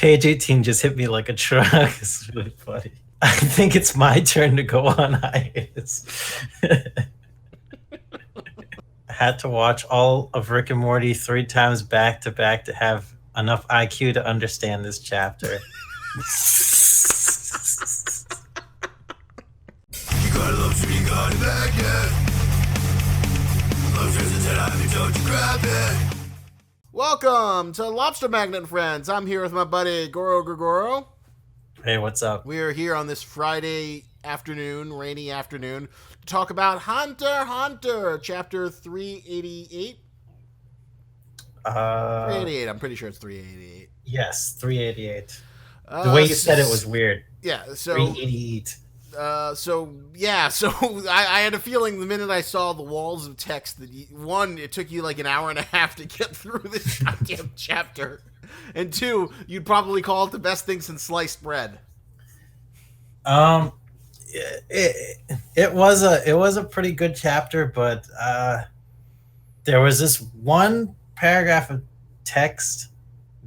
page 18 just hit me like a truck. It's really funny. I think it's my turn to go on hiatus. I had to watch all of Rick and Morty 3 times back to back to have enough IQ to understand this chapter. You gotta love to be gone back yet. Lobster's a 10 on me, don't you grab it. Welcome to Lobster Magnet and Friends. I'm here with my buddy Goro Gregoro. Hey, what's up? We are here on this Friday afternoon, rainy afternoon, to talk about Hunter x Hunter, chapter 388. 388, I'm pretty sure it's 388. Yes, 388. The way you said it was weird. Yeah, so 388. So I had a feeling the minute I saw the walls of text that it took you like an hour and a half to get through this goddamn chapter, and 2, you'd probably call it the best thing since sliced bread. It was a pretty good chapter, but there was this one paragraph of text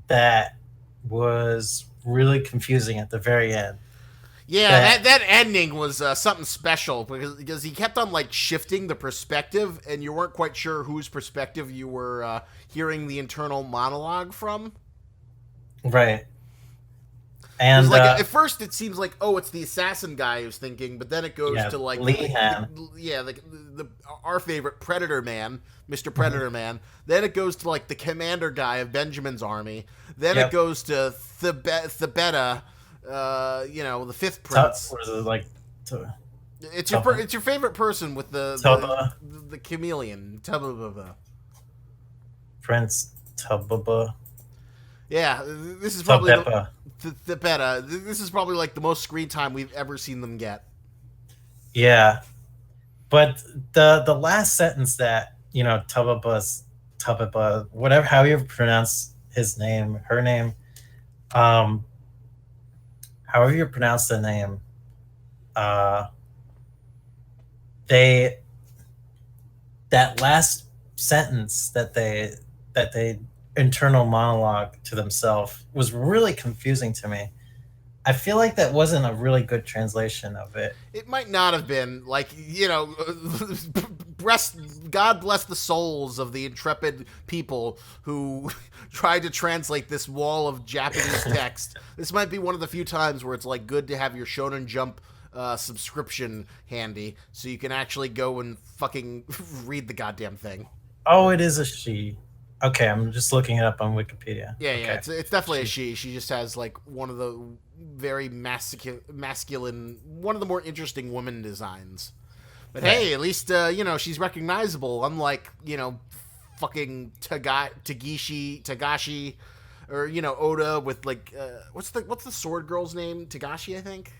that was really confusing at the very end. Yeah, that ending was something special because he kept on like shifting the perspective, and you weren't quite sure whose perspective you were hearing the internal monologue from. Right. And like at first it seems like, oh, it's the assassin guy who's thinking, but then it goes to like our favorite Predator Man, Mr. Predator Man. Then it goes to like the commander guy of Benjamin's army. Then it goes to Thebeta. The fifth prince. What is it like? It's your favorite person with the chameleon. Tubba. Prince Tubba. Yeah, this is probably Thebeta. This is probably like the most screen time we've ever seen them get. Yeah, but the last sentence that Tubba, whatever, how you pronounce his name, her name, however you pronounce the name, that last sentence that they internal monologue to themselves was really confusing to me. I feel like that wasn't a really good translation of it. It might not have been. Like, God bless the souls of the intrepid people who tried to translate this wall of Japanese text. This might be one of the few times where it's like good to have your Shonen Jump subscription handy so you can actually go and fucking read the goddamn thing. Oh, it is a she. Okay, I'm just looking it up on Wikipedia. Yeah, okay. Yeah, it's definitely a she. She just has like one of the very masculine, one of the more interesting woman designs. But hey, at least she's recognizable, unlike fucking Togashi, or Oda with like what's the sword girl's name? Togashi, I think.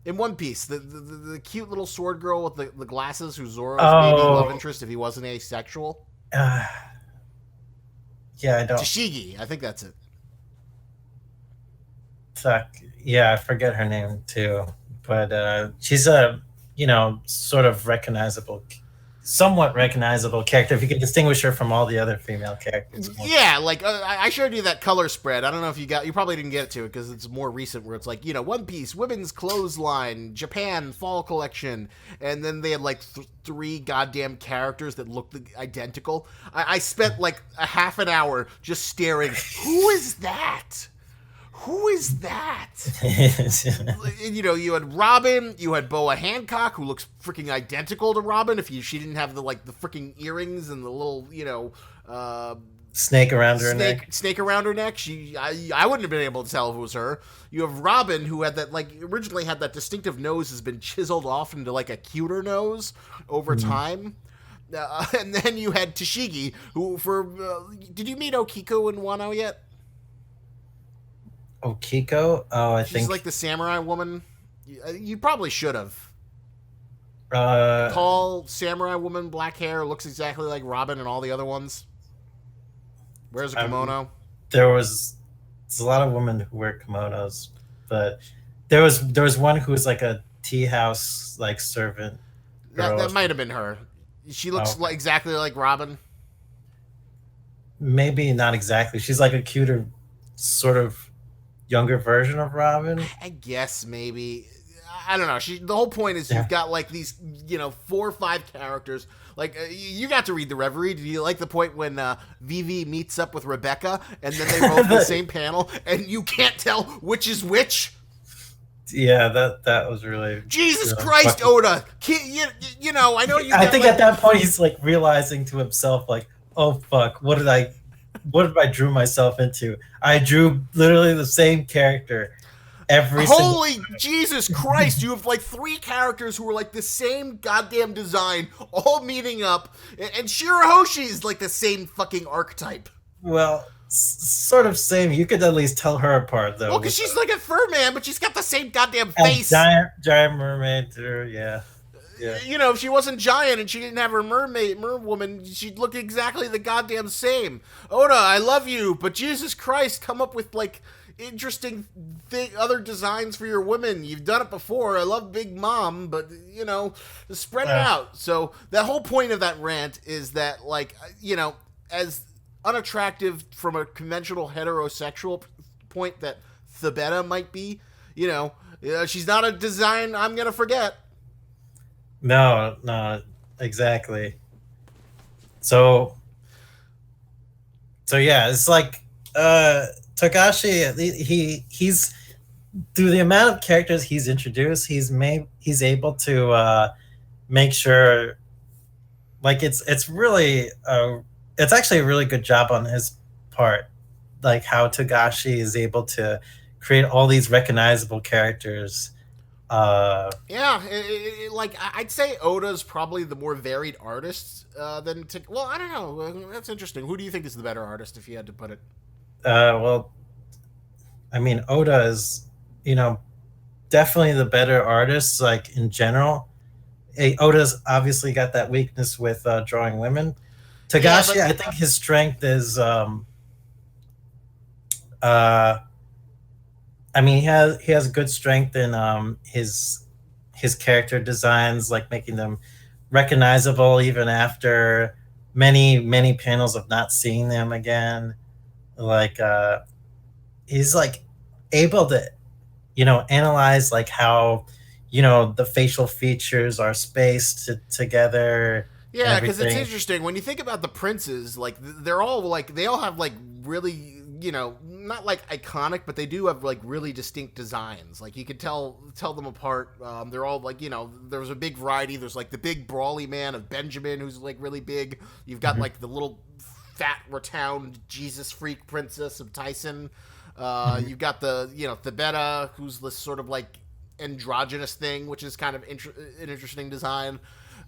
In One Piece, the cute little sword girl with the glasses, who's Zoro's maybe love interest if he wasn't asexual. Yeah, I don't. Tashigi, I think that's it. Fuck. Yeah, I forget her name too, but she's a sort of somewhat recognizable character if you can distinguish her from all the other female characters. Yeah, like I showed you that color spread. I don't know if you probably didn't get to it because it's more recent, where it's like One Piece women's clothes line, Japan fall collection, and then they had like 3 goddamn characters that looked identical. I spent like a half an hour just staring. Who is that? Who is that? You had Robin, you had Boa Hancock, who looks freaking identical to Robin. She didn't have the freaking earrings and the little snake around her neck. Snake around her neck. I wouldn't have been able to tell if it was her. You have Robin, who had that originally had that distinctive nose, has been chiseled off into like a cuter nose over time. And then you had Tashigi, who did you meet Okiko in Wano yet? Okiko? Oh, I think she's like the samurai woman. You probably should have. Tall samurai woman, black hair, looks exactly like Robin and all the other ones. Wears a kimono. There's a lot of women who wear kimonos, but there was one who was like a tea house like servant. That might have been her. She looks exactly like Robin. Maybe not exactly. She's like a cuter sort of younger version of Robin. I guess maybe. I don't know. The whole point is you've got like these, 4 or 5 characters. Like you got to read the Reverie. Do you like the point when Vivi meets up with Rebecca and then they both the same panel and you can't tell which is which? Yeah, that was really Jesus Christ, fucking... Oda. I know you. I think at that point he's like realizing to himself, like, oh fuck, what did I drew myself into? I drew literally the same character. Holy Jesus Christ, you have like 3 characters who are like the same goddamn design, all meeting up, and Shirahoshi's like the same fucking archetype. Well, sort of same. You could at least tell her apart, though. Well, because she's like a fur man, but she's got the same goddamn face. Giant mermaid, yeah. If she wasn't giant and she didn't have her merwoman, she'd look exactly the goddamn same. Oda, I love you, but Jesus Christ, come up with like interesting other designs for your women. You've done it before. I love Big Mom, but spread it out. So the whole point of that rant is that, like, as unattractive from a conventional heterosexual point that Thebeta might be, she's not a design I'm gonna forget. No, exactly. So yeah, it's like Togashi, he's through the amount of characters he's introduced, he's able to make sure, like, it's really it's actually a really good job on his part, like how Togashi is able to create all these recognizable characters. Like I'd say Oda's probably the more varied artist than well, I don't know. That's interesting. Who do you think is the better artist, if you had to put it? Well, I mean, Oda is, definitely the better artist, like, in general. Oda's obviously got that weakness with drawing women. Togashi, I think his strength is, I mean, he has good strength in his character designs, like making them recognizable even after many panels of not seeing them again. Like he's like able to analyze like how the facial features are spaced together. Yeah, because it's interesting when you think about the princes. Like they're all like they all have like really not like iconic, but they do have like really distinct designs. Like you could tell them apart. They're all like there's a big variety. There's like the big brawly man of Benjamin, who's like really big. You've got like the little fat rotund Jesus freak princess of Tyson. You've got the Thebeta, who's this sort of like androgynous thing, which is kind of an interesting design.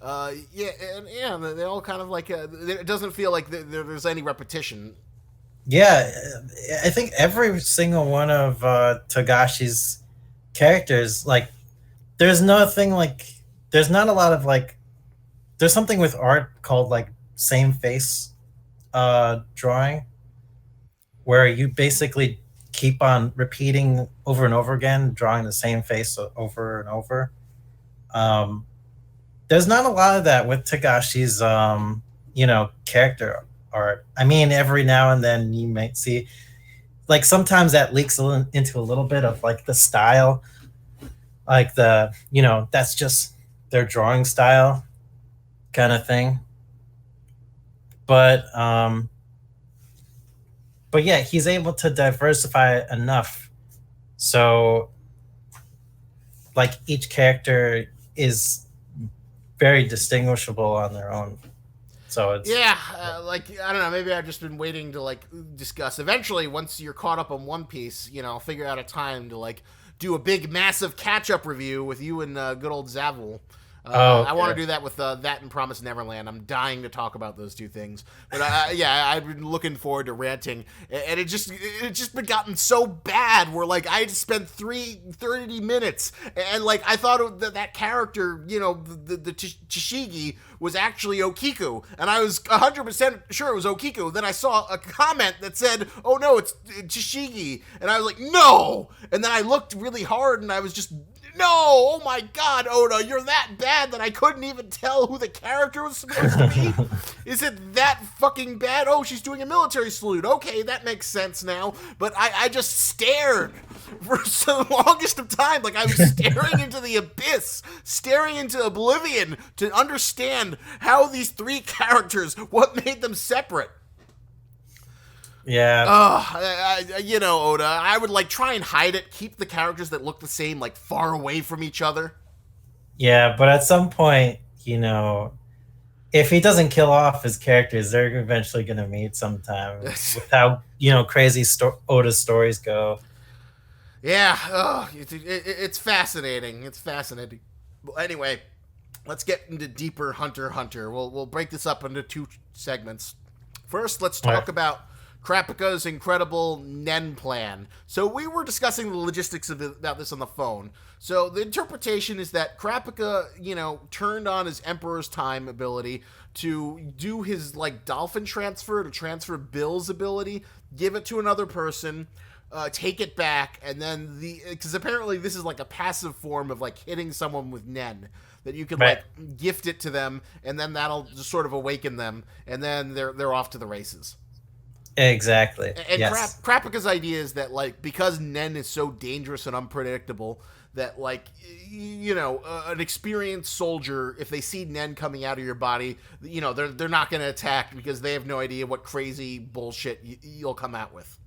They all kind of like it doesn't feel like there's any repetition. Yeah, I think every single one of Togashi's characters, like, there's nothing like, there's not a lot of like, there's something with art called like same face drawing, where you basically keep on repeating over and over again, drawing the same face over and over. There's not a lot of that with Togashi's, character art. I mean, every now and then you might see, like, sometimes that leaks into a little bit of like the style, like that's just their drawing style kind of thing. But yeah, he's able to diversify enough so like each character is very distinguishable on their own. So it's like, I don't know, maybe I've just been waiting to like discuss. Eventually, once you're caught up on One Piece, I'll figure out a time to like do a big massive catch-up review with you and good old Zavul. Okay. I want to do that with that and Promised Neverland. I'm dying to talk about those two things. But I've been looking forward to ranting, and it just been gotten so bad where like I had to spend 30 minutes, and like I thought that character, the Chishigi was actually Okiku, and I was 100% sure it was Okiku. Then I saw a comment that said, "Oh no, it's Chishigi," and I was like, "No!" And then I looked really hard, and I was just, No! Oh my god, Oda, you're that bad that I couldn't even tell who the character was supposed to be? Is it that fucking bad? Oh, she's doing a military salute. Okay, that makes sense now. But I just stared for the longest of time. Like, I was staring into the abyss, staring into oblivion to understand how these three characters, what made them separate. Yeah. You know, Oda, I would like try and hide it, keep the characters that look the same like far away from each other. Yeah, but at some point, you know, if he doesn't kill off his characters, they're eventually going to meet sometime. With how, you know, crazy Oda's stories go. Yeah, it's fascinating. It's fascinating. Well, anyway, let's get into deeper Hunter x Hunter. We'll break this up into two segments. First, let's talk about Kurapika's incredible Nen plan. So we were discussing the logistics about this on the phone. So the interpretation is that Kurapika, you know, turned on his Emperor's Time ability to do his, like, dolphin transfer, to transfer Bill's ability, give it to another person, take it back, and then because apparently this is like a passive form of, like, hitting someone with Nen, that you can, like, gift it to them, and then that'll just sort of awaken them, and then they're off to the races. Exactly. And yes. Kurapika's idea is that, like, because Nen is so dangerous and unpredictable, that, like, you know, an experienced soldier, if they see Nen coming out of your body, you know, they're not going to attack because they have no idea what crazy bullshit you'll come out with.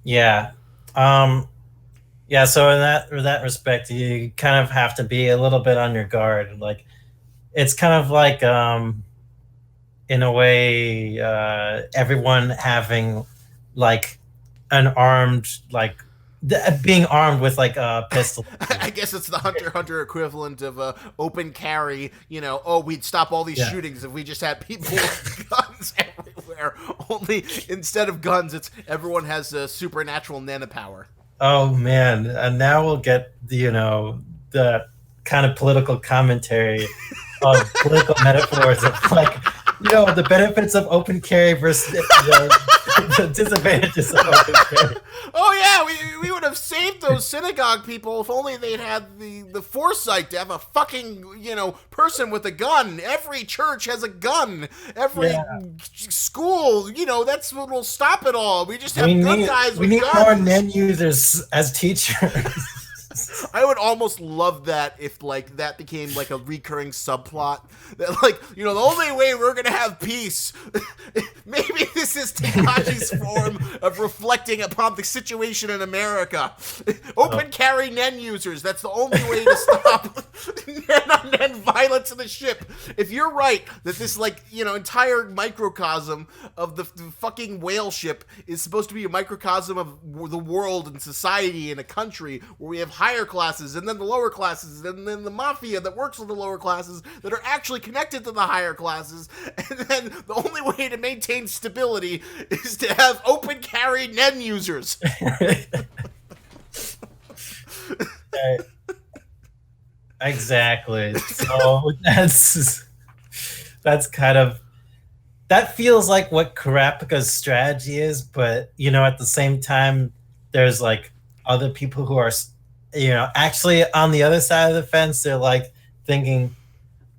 Yeah. Yeah, so in that respect, you kind of have to be a little bit on your guard. Like, it's kind of like, in a way, everyone having, like, an armed, like, being armed with, like, a pistol. I guess it's the Hunter x Hunter equivalent of open carry. You know, oh, we'd stop all these shootings if we just had people with guns everywhere. Only instead of guns, it's everyone has a supernatural nanopower. Oh man, and now we'll get the kind of political commentary of political metaphors of, like, you know, the benefits of open carry versus the disadvantages of open carry. Oh yeah, we would have saved those synagogue people if only they'd had the foresight to have a fucking, you know, person with a gun. Every church has a gun. Every school, you know, that's what will stop it all. We just have good guys with guns. We need more Nen users as teachers. I would almost love that if, like, that became, like, a recurring subplot. That, like, you know, the only way we're gonna have peace, maybe this is Togashi's form of reflecting upon the situation in America. Open carry Nen users. That's the only way to stop Nen violence in the ship. If you're right that this, like, you know, entire microcosm of the fucking whale ship is supposed to be a microcosm of the world and society in a country where we have higher classes and then the lower classes and then the mafia that works with the lower classes that are actually connected to the higher classes, and then the only way to maintain stability is to have open carry Nen users. Exactly. So that's kind of, that feels like what Kurapika's strategy is, but, you know, at the same time, there's, like, other people who are, you know, actually on the other side of the fence. They're, like, thinking,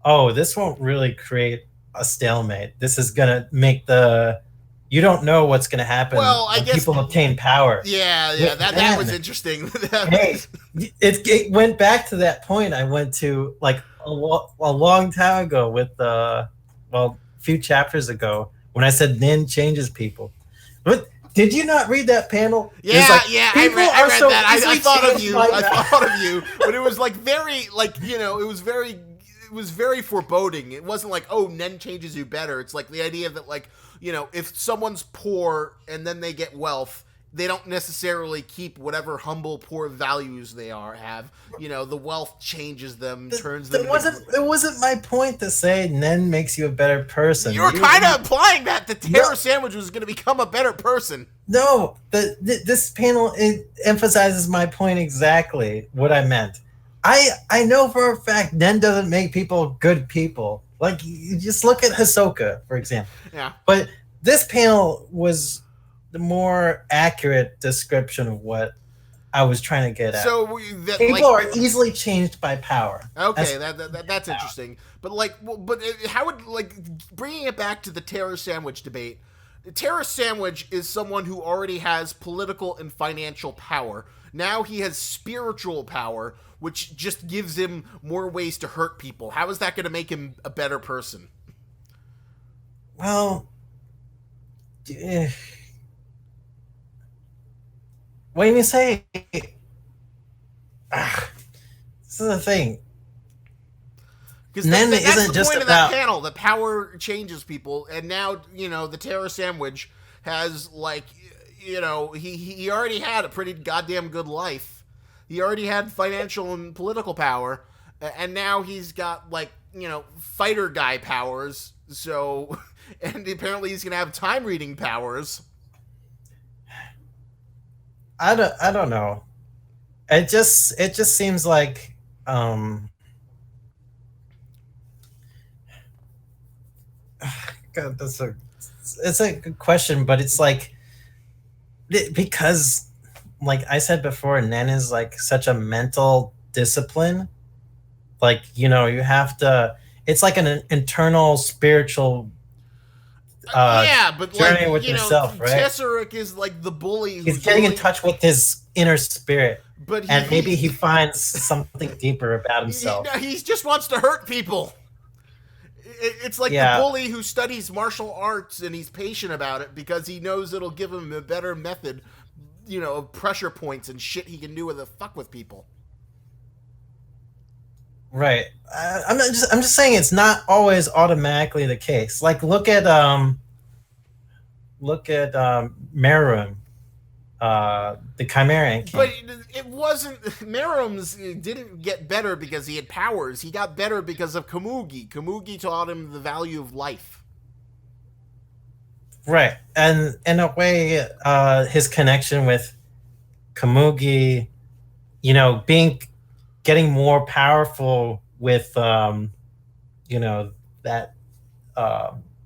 oh, this won't really create a stalemate. This is gonna make you don't know what's gonna happen. Well, I guess people obtain power. Yeah, that was interesting. Hey, it went back to that point I went to, like, a long time ago with a few chapters ago when I said Nen changes people. But did you not read that panel? Yeah, like, I read so that. I thought of you. Like I thought of you. But it was, like, very, like, you know, it was very foreboding. It wasn't like, oh, Nen changes you better. It's like the idea that, like, you know, if someone's poor and then they get wealth, they don't necessarily keep whatever humble, poor values they have. You know, the wealth changes them, turns them. It wasn't my point to say Nen makes you a better person. You were kind of implying that the Terror Sandwich was going to become a better person. No, this panel, it emphasizes my point exactly what I meant. I know for a fact Nen doesn't make people good people. Like, you just look at Hisoka, for example. Yeah. But this panel was the more accurate description of what I was trying to get at. So that People are easily changed by power. Okay, that's interesting. But how would bringing it back to the terror sandwich debate? The terror sandwich is someone who already has political and financial power. Now he has spiritual power, which just gives him more ways to hurt people. How is that going to make him a better person? Well, when you say, this is the thing. Because that's the point of that panel. The power changes people, and now the terror sandwich has he already had a pretty goddamn good life. He already had financial and political power, and now he's got fighter guy powers. So, and apparently he's gonna have time reading powers. I don't know. It just seems like God, it's a good question, but it's because I said before, Nen is such a mental discipline. You have to. It's like an internal spiritual. But journey with yourself, right? Tesseract is the bully. He's getting in touch with his inner spirit, but maybe he finds something deeper about himself. He just wants to hurt people. It's the bully who studies martial arts and he's patient about it because he knows it'll give him a better method, of pressure points and shit he can do with people. Right. I'm just saying it's not always automatically the case. Look at Meruem, the Chimerian King. But it wasn't. Merum's didn't get better because he had powers. He got better because of Komugi. Komugi taught him the value of life. Right, and in a way, his connection with Komugi, getting more powerful with, that.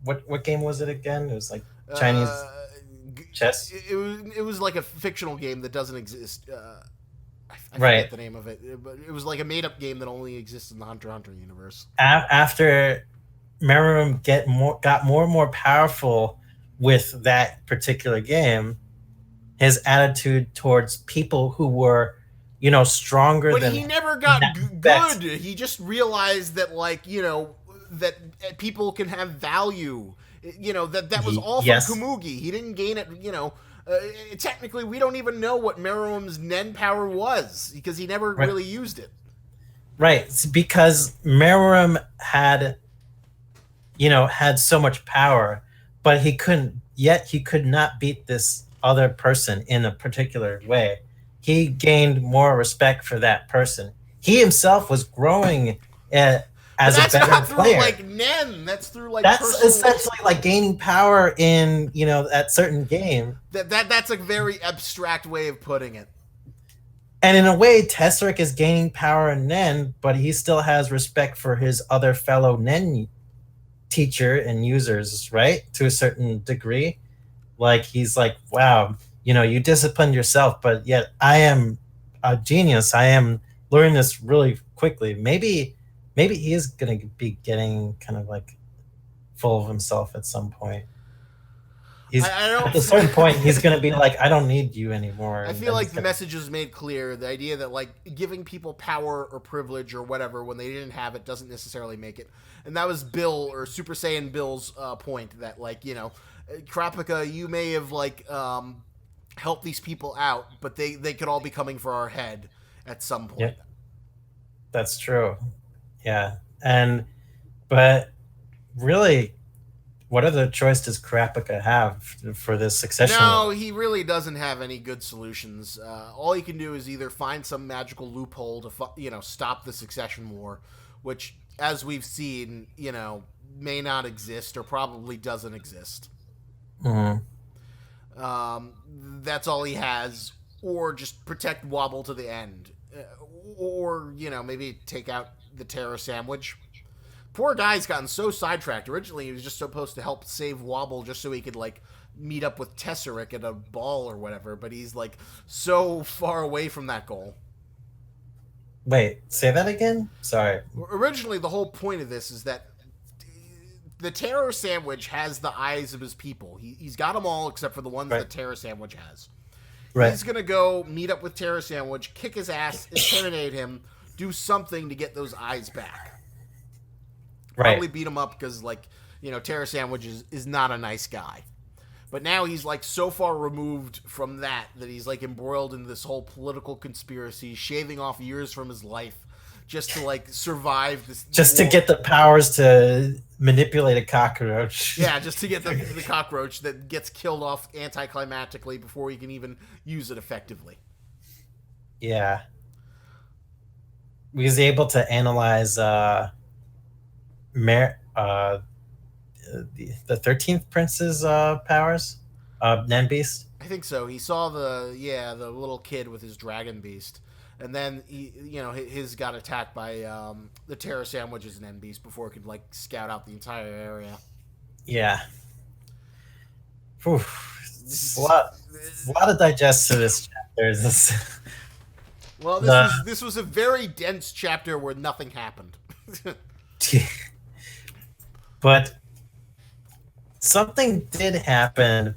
What game was it again? It was Chinese. Chess. It was like a fictional game that doesn't exist. I forget the name of it, but it was like a made-up game that only exists in the Hunter x Hunter universe. After Meruem got more and more powerful with that particular game, his attitude towards people who were, stronger than. But he never got good. He just realized that, that people can have value. That was all from Komugi. He didn't gain it, technically, we don't even know what Meruem's Nen power was because he never really used it. Right. It's because Meruem had so much power, but he could not beat this other person in a particular way. He gained more respect for that person. He himself was growing as a better player. That's not through Nen. That's through that's essentially gaining power in that certain game. That's a very abstract way of putting it. And in a way, Tesseract is gaining power in Nen, but he still has respect for his other fellow Nen teacher and users, right? To a certain degree. He's wow, you disciplined yourself, but yet I am a genius. I am learning this really quickly. Maybe he is going to be getting kind of full of himself at some point. At a certain point, he's going to be I don't need you anymore. I feel the message is made clear. The idea that giving people power or privilege or whatever when they didn't have it doesn't necessarily make it. And that was Bill or Super Saiyan Bill's point that Kurapika, you may have helped these people out, but they could all be coming for our head at some point. Yep. That's true. Yeah, but really, what other choice does Kurapika have for this succession? No, he really doesn't have any good solutions. All he can do is either find some magical loophole to stop the succession war, which, as we've seen, may not exist or probably doesn't exist. Mm-hmm. That's all he has, or just protect Wobble to the end, or maybe take out the terror sandwich. Poor guy's gotten so sidetracked. Originally, he was just supposed to help save Wobble just so he could meet up with Tesseract at a ball or whatever, but he's like so far away from that goal. Wait, say that again? Sorry. Originally, the whole point of this is that the Terror Sandwich has the eyes of his people. He's got them all except for the ones that Terror Sandwich has. Right. He's going to go meet up with Terror Sandwich, kick his ass, intimidate him, do something to get those eyes back. Right. Probably beat him up because, like, you know, Terror Sandwich is not a nice guy. But now he's, like, so far removed from that he's, like, embroiled in this whole political conspiracy, shaving off years from his life just to, like, survive this. Just war. To get the powers to manipulate a cockroach. Yeah, just to get the cockroach that gets killed off anticlimactically before he can even use it effectively. Yeah. He was able to analyze the 13th Prince's powers, Nen Beast. I think so. He saw the little kid with his dragon beast, and then his got attacked by the Terror Sandwich's Nen Beast before it could like scout out the entire area. Yeah. Whew. A lot to digest to this chapter. Well, this was a very dense chapter where nothing happened. But something did happen.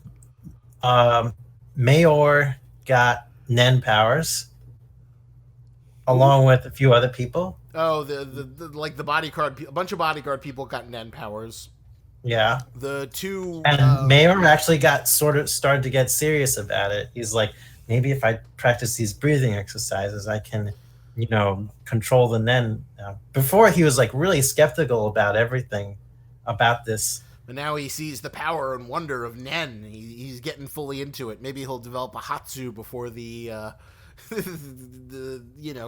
Mayor got Nen powers, along with a few other people. Oh, the bodyguard, a bunch of bodyguard people got Nen powers. Yeah. The two and Mayor actually got started to get serious about it. He's like, maybe if I practice these breathing exercises, I can, control the Nen. Before he was like really skeptical about everything about this. But now he sees the power and wonder of Nen. He's getting fully into it. Maybe he'll develop a Hatsu before the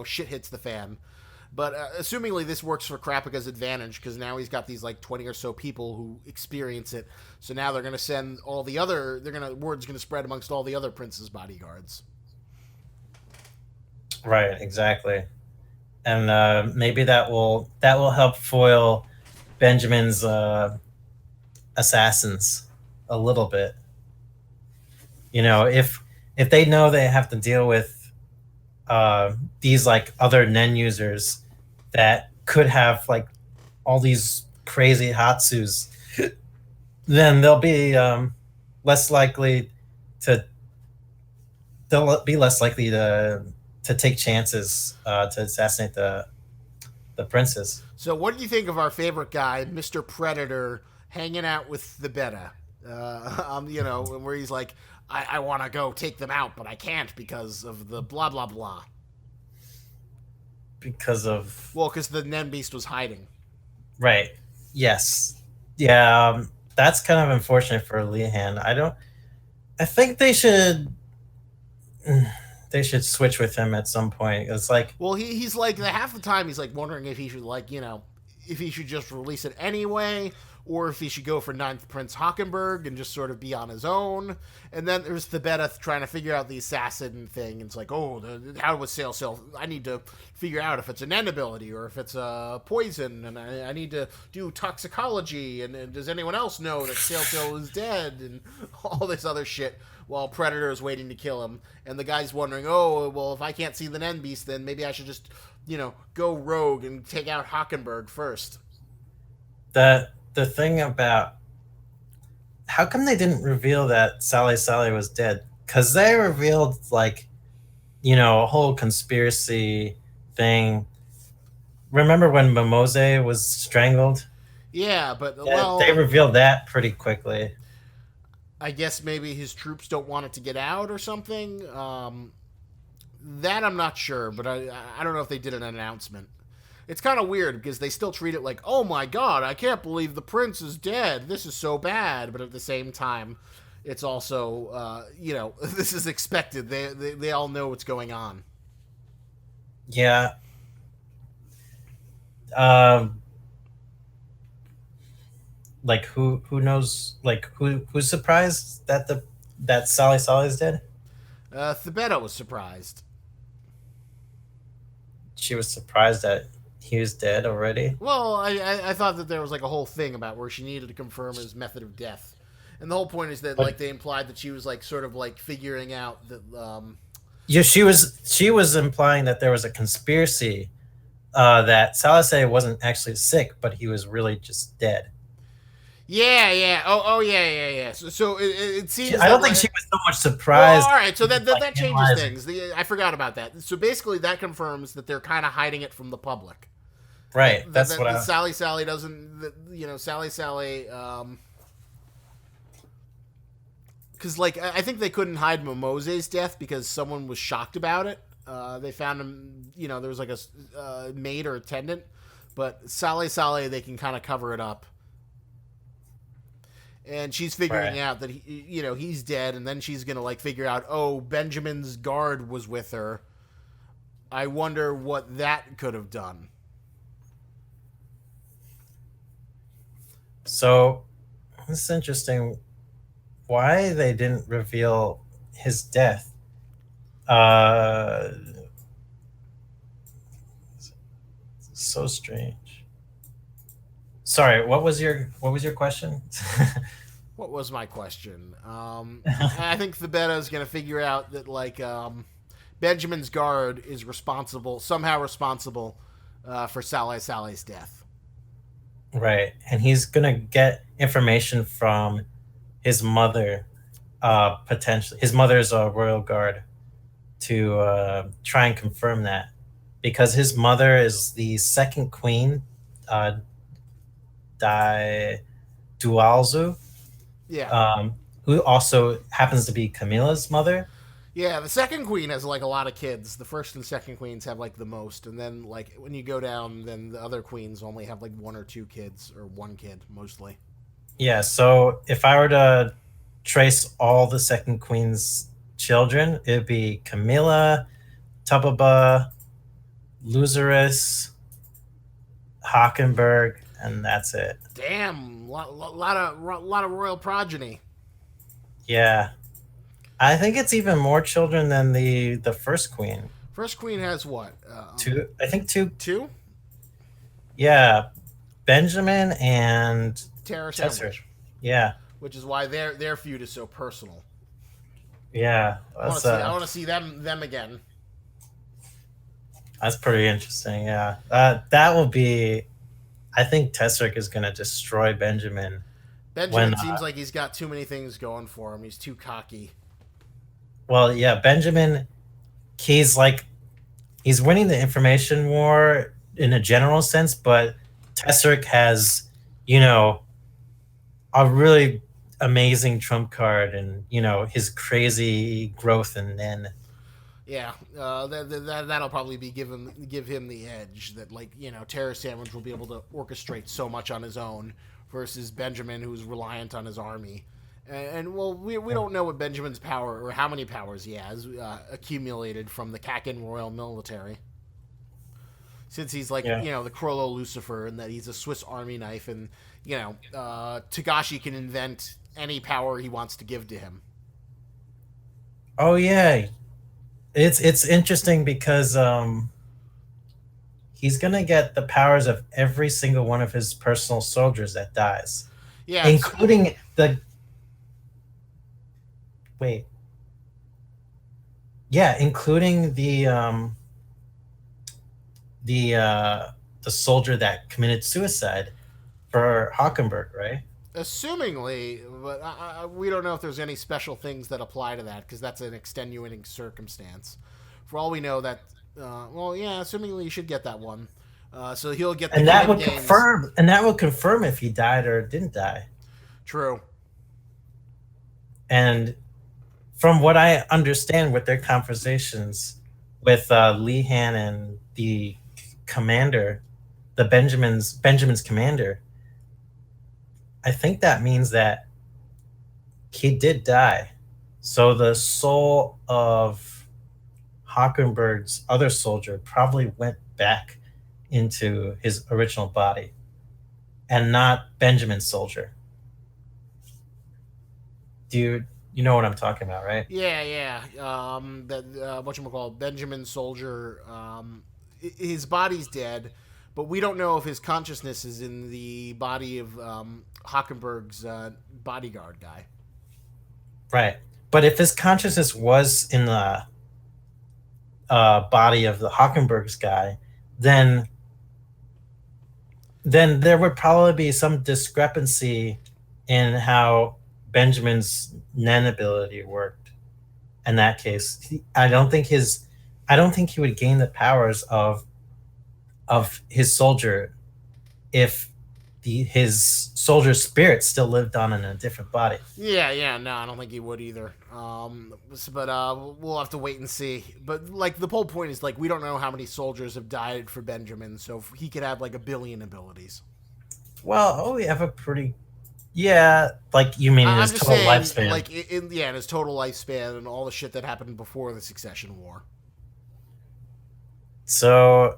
shit hits the fan. But assumingly this works for Kurapika's advantage because now he's got these like 20 or so people who experience it. So now they're going to send all the other. Word's going to spread amongst all the other prince's bodyguards. Right. Exactly. And maybe that will help foil Benjamin's assassins a little bit. If they know they have to deal with these like other Nen users that could have like all these crazy Hatsus, then they'll be less likely to take chances to assassinate the princes. So what do you think of our favorite guy, Mr. Predator, hanging out with the beta? Where he's like, I want to go take them out, but I can't because of the blah, blah, blah. Because the Nen Beast was hiding. Right. Yes. Yeah, that's kind of unfortunate for Lehan. I think they should switch with him at some point. It's like, well, he's like half the time he's like wondering if he should if he should just release it anyway, or if he should go for 9th Prince Hockenberg and just sort of be on his own. And then there's the beta trying to figure out the assassin thing. It's like, how was Sail? I need to figure out if it's an Nen ability or if it's a poison, and I need to do toxicology. And does anyone else know that Sail is dead? And all this other shit. While Predator is waiting to kill him, and the guy's wondering, if I can't see the Nen Beast, then maybe I should just, go rogue and take out Hockenberg first. The thing about how come they didn't reveal that Sally was dead? Because they revealed a whole conspiracy thing. Remember when Momose was strangled? Yeah, but they revealed that pretty quickly. I guess maybe his troops don't want it to get out or something. That I'm not sure, but I don't know if they did an announcement. It's kind of weird because they still treat it like, oh my god, I can't believe the prince is dead. This is so bad. But at the same time, it's also, this is expected. They all know what's going on. Yeah. Like who knows? Like who's surprised that Sally is dead? Thibeta was surprised. She was surprised that he was dead already. Well, I thought that there was like a whole thing about where she needed to confirm his method of death, And the whole point is that But like they implied that she was like sort of like figuring out that yeah, she was implying that there was a conspiracy that Salazar wasn't actually sick, but he was really just dead. yeah. Yeah. So it seems I that don't think like, she was so much well, surprised. all right. So She was, like, that changes analyzing. things. I forgot about that. So basically, that confirms that they're kind of hiding it from the public. Right. That's what That I. Sally doesn't. That, Sally. Because like I think they couldn't hide Momose's death because someone was shocked about it. They found him. There was like a maid or attendant, but Sally they can kind of cover it up. And she's figuring Right. out that he's dead, and then she's gonna like figure out, oh, Benjamin's guard was with her. I wonder what that could have done. So this is interesting. Why they didn't reveal his death? Uh, so strange. Sorry, what was your question? What was my question? I think the beta is gonna figure out that like Benjamin's guard is somehow responsible for Sally's death. Right, and he's gonna get information from his mother, potentially. His mother's a royal guard to try and confirm that, because his mother is the second queen, Dai Dualzu, Yeah. who also happens to be Camilla's mother. Yeah, the second queen has like a lot of kids. The first and second queens have like the most, and then like when you go down, then the other queens only have like one or two kids, or one kid mostly. Yeah, so if I were to trace all the second queen's children, it'd be Camilla, Tubaba, Lucerus, Hockenberg, and that's it. Damn, lot of royal progeny. Yeah. I think it's even more children than the first queen. First queen has what? Two, I think two. Two? Yeah, Benjamin and Terra Tesser. Sandwich. Yeah, Which is why their feud is so personal. yeah. I want to see them again. That's pretty interesting. Yeah, that will be. I think Tesseric is going to destroy Benjamin. Benjamin When, seems like he's got too many things going for him. He's too cocky. Well, yeah, Benjamin. He's winning the information war in a general sense, but Tesseric has, a really amazing trump card, and his crazy growth, and then. Yeah, that'll probably be give him the edge that Terra Sandwich will be able to orchestrate so much on his own versus Benjamin, who's reliant on his army. And well, we don't know what Benjamin's power or how many powers he has accumulated from the Kakin Royal Military. Since he's the Krollo Lucifer, and that he's a Swiss Army knife, and Togashi can invent any power he wants to give to him. Oh yeah, it's interesting because he's gonna get the powers of every single one of his personal soldiers that dies, Yeah, including including the soldier that committed suicide for Hockenberg, right? assumingly, but we don't know if there's any special things that apply to that because that's an extenuating circumstance. For all we know, that assumingly you should get that one. So he'll get the And that would games. confirm. And that would confirm if he died or didn't die. True. And from what I understand with their conversations with Lehan and the commander, the Benjamin's commander, I think that means that he did die. So the soul of Hockenberg's other soldier probably went back into his original body and not Benjamin's soldier. Do you know what I'm talking about, right? Yeah. That whatchamacallit, Benjamin Soldier. His body's dead, But we don't know if his consciousness is in the body of Hockenberg's bodyguard guy. Right. But if his consciousness was in the body of the Hockenberg's guy, then there would probably be some discrepancy in how Benjamin's Nen ability worked. In that case, I don't think he would gain the powers of his soldier if his soldier spirit still lived on in a different body. Yeah, no, I don't think he would either. But we'll have to wait and see. But like the whole point is like we don't know how many soldiers have died for Benjamin, so he could have like 1 billion abilities. Well, we have a pretty like you mean in his total lifespan. Like in his total lifespan and all the shit that happened before the Succession War. So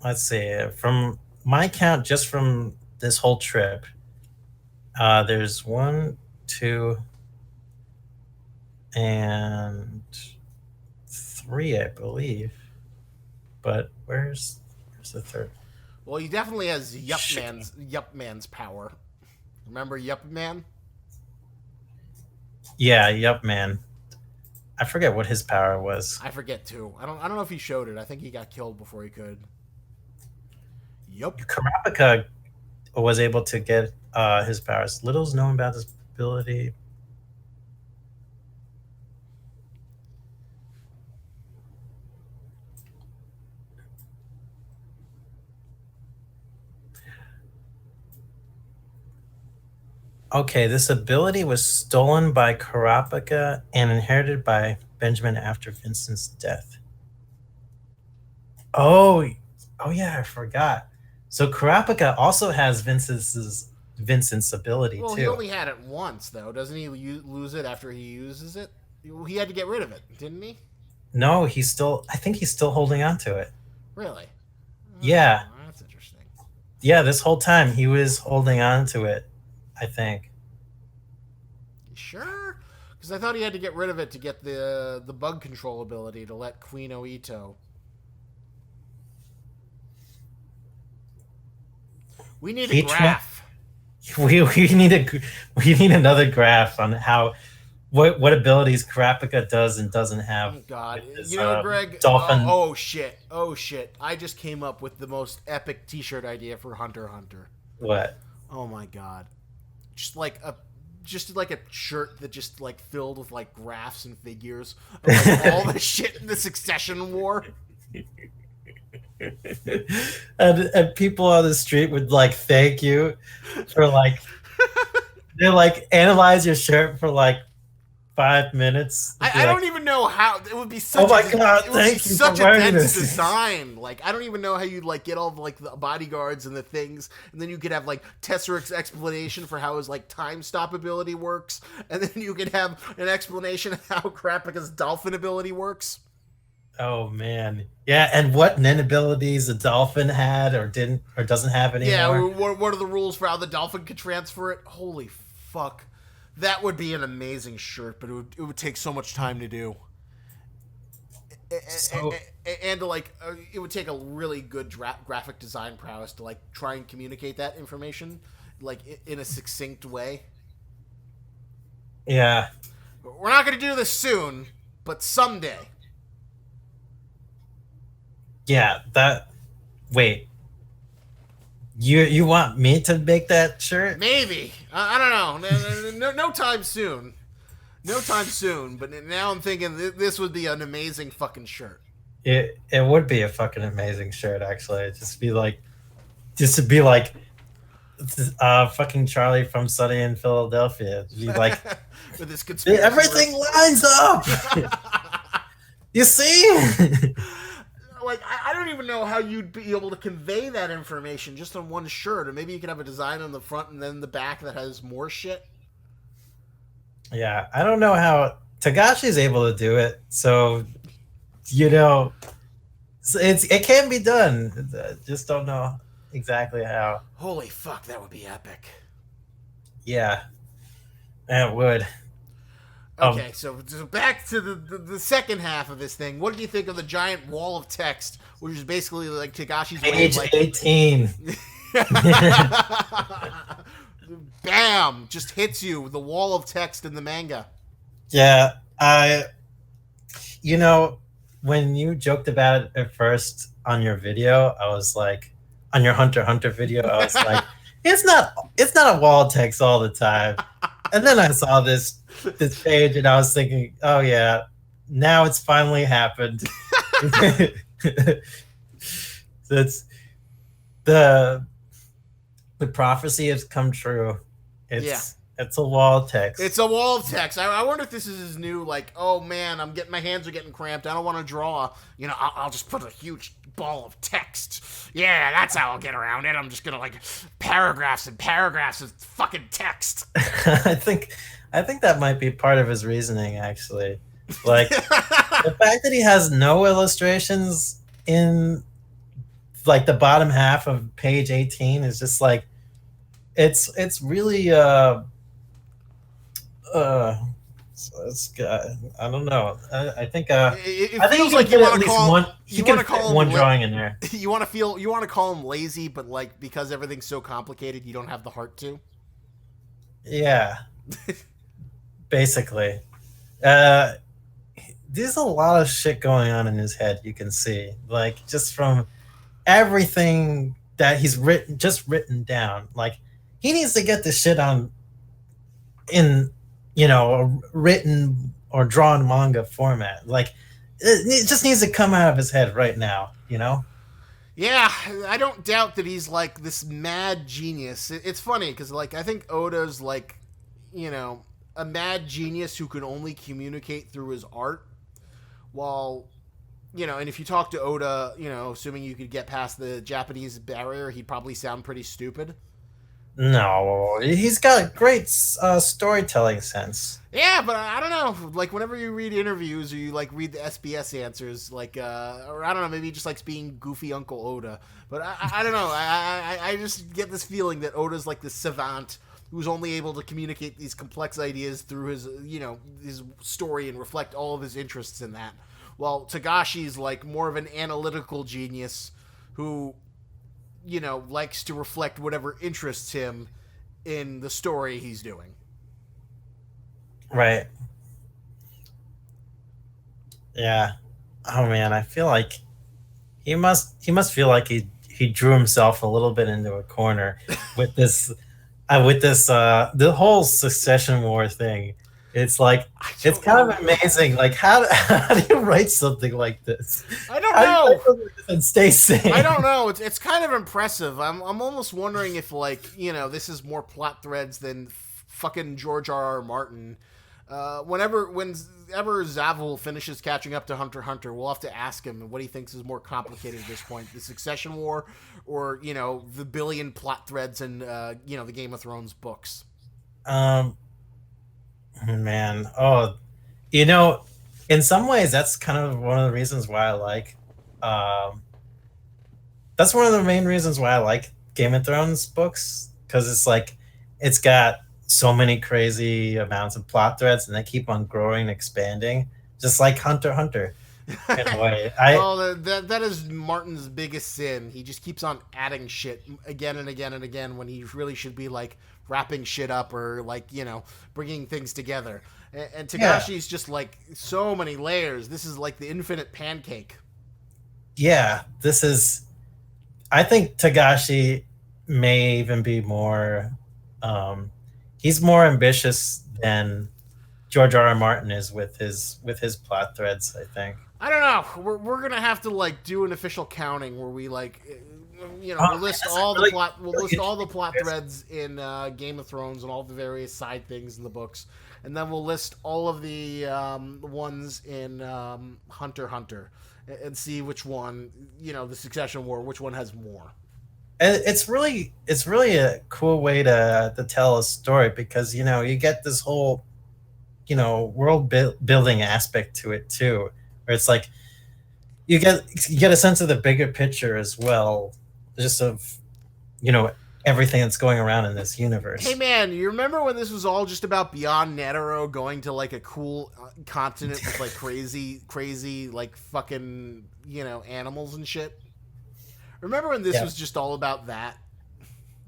let's see. From my count, just from this whole trip, there's 1, 2, and 3, I believe. But where's the third? Well, he definitely has Yup Man's power. Remember Yup Man? Yeah, Yup Man. I forget what his power was. I forget too. I don't know if he showed it. I think he got killed before he could. Yup. Kurapika was able to get his powers. Little's known about this ability. Okay, this ability was stolen by Kurapika and inherited by Benjamin after Vincent's death. Oh yeah, I forgot. So Kurapika also has Vincent's ability too. Well, he only had it once, though. Doesn't he lose it after he uses it? He had to get rid of it, didn't he? No, I think he's still holding on to it. Really? Yeah. Oh, that's interesting. Yeah, this whole time he was holding on to it, I think. You sure? Because I thought he had to get rid of it to get the bug control ability to let Queen Oito. We need a graph. We need another graph on what abilities Kurapika does and doesn't have. Oh God, his, you know, Greg. Dolphin. Oh shit! I just came up with the most epic T-shirt idea for Hunter x Hunter. What? Oh my God! Just like a shirt that just like filled with like graphs and figures of like all the shit in the Succession War. and people on the street would like thank you for like they like analyze your shirt for like 5 minutes. I don't even know how it would be such. Oh my God! Thank you such for a wearing dense this design. Like I don't even know how you'd like get all the, like the bodyguards and the things, and then you could have like Tesseract's explanation for how his like time stop ability works, and then you could have an explanation of how Kurapika's dolphin ability works. Oh man, yeah, and what Nen abilities the dolphin had or didn't or doesn't have anymore. Yeah, what are the rules for how the dolphin could transfer it? Holy fuck, that would be an amazing shirt, but it would take so much time to do. And to like, it would take a really good graphic design prowess to like try and communicate that information like in a succinct way. Yeah, we're not going to do this soon, but someday. Yeah, wait. You want me to make that shirt? Maybe. I don't know. No time soon. No time soon. But now I'm thinking this would be an amazing fucking shirt. It would be a fucking amazing shirt, actually. Just to be like fucking Charlie from Sunny in Philadelphia. Be like, with this conspiracy. Everything lines up. You see? Like, I don't even know how you'd be able to convey that information just on one shirt. Or maybe you could have a design on the front and then the back that has more shit. Yeah, I don't know how Togashi is able to do it. So, it can be done. Just don't know exactly how. Holy fuck, that would be epic. Yeah, it would. Okay, so back to the second half of this thing. What do you think of the giant wall of text, which is basically like Togashi's way Page of like 18. bam, just hits you the wall of text in the manga. Yeah, you know, when you joked about it at first on your video, I was like, on your Hunter x Hunter video, I was like, it's not a wall of text all the time. And then I saw this page, and I was thinking, oh yeah, now it's finally happened. It's the prophecy has come true. It's a wall of text. It's a wall of text. I wonder if this is his new, like, oh man, my hands are getting cramped. I don't want to draw. You know, I'll just put a huge ball of text. Yeah, that's how I'll get around it. I'm just gonna like paragraphs and paragraphs of fucking text. I think that might be part of his reasoning, actually. Like the fact that he has no illustrations in like the bottom half of page 18 is just like it's really it's I don't know. I think it I think feels you like can you get want at to least call one. you want to call him one drawing in there. You want to call him lazy, but like because everything's so complicated, you don't have the heart to. Yeah, basically. There's a lot of shit going on in his head. You can see, like, just from everything that he's written down. Like, he needs to get this shit on in, you know, a written or drawn manga format. Like, it just needs to come out of his head right now, you know? Yeah, I don't doubt that he's like this mad genius. It's funny because like I think Oda's like, you know, a mad genius who can only communicate through his art. While, you know, and if you talk to Oda, you know, assuming you could get past the Japanese barrier, he'd probably sound pretty stupid. No, he's got a great storytelling sense. Yeah, but I don't know. Like, whenever you read interviews or you, like, read the SBS answers, like, or I don't know, maybe he just likes being goofy Uncle Oda. But I don't know. I just get this feeling that Oda's like this savant who's only able to communicate these complex ideas through his, you know, his story and reflect all of his interests in that. While Togashi's, like, more of an analytical genius who, you know, likes to reflect whatever interests him in the story he's doing. Right. Yeah. Oh man, I feel like he must feel like he drew himself a little bit into a corner with this the whole Succession War thing. It's like it's kind of amazing. Like how do you write something like this? I don't know. And stay sane. I don't know. It's kind of impressive. I'm almost wondering if, like, you know, this is more plot threads than fucking George R.R. Martin. Whenever Zavul finishes catching up to Hunter x Hunter, we'll have to ask him what he thinks is more complicated at this point: the Succession War, or, you know, the billion plot threads in you know, the Game of Thrones books. Man, oh, you know, in some ways, that's kind of one of the reasons why I like. That's one of the main reasons why I like Game of Thrones books, because it's like it's got so many crazy amounts of plot threads, and they keep on growing and expanding, just like Hunter x Hunter. In a way, that is Martin's biggest sin. He just keeps on adding shit again and again and again when he really should be like wrapping shit up or, like, you know, bringing things together. And Togashi's just like so many layers. This is like the infinite pancake. Yeah, this is. I think Togashi may even be more. He's more ambitious than George R.R. Martin is with his plot threads, I think. I don't know. We're gonna have to, like, do an official counting where we, like, you know, we'll list all the plot. We'll list all the plot threads in Game of Thrones and all the various side things in the books, and then we'll list all of the ones in Hunter x Hunter, and see which one, you know, the Succession War, which one has more. And it's really a cool way to tell a story, because, you know, you get this whole, you know, world building aspect to it too, where it's like you get a sense of the bigger picture as well, just of, you know, everything that's going around in this universe. Hey man, you remember when this was all just about Beyond Netero going to like a cool continent with like crazy like fucking animals and shit? Remember when this was just all about that?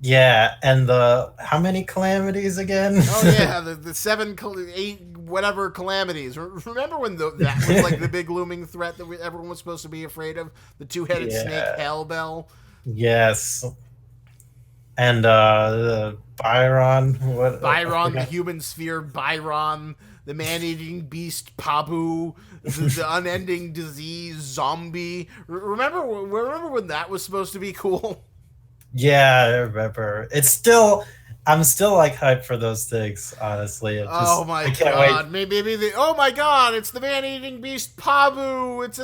Yeah, and the how many calamities again? Oh yeah, the 7, 8, whatever calamities. Remember when that was like the big looming threat that everyone was supposed to be afraid of? The 2-headed snake Hellbell. Yes. And the Byron, Byron, the human sphere, Byron, the man-eating beast, Pabu, the unending disease, zombie. Remember when that was supposed to be cool? Yeah, I remember. I'm still like hyped for those things, honestly. Oh my god! Maybe oh my god! It's the man-eating beast Pabu. It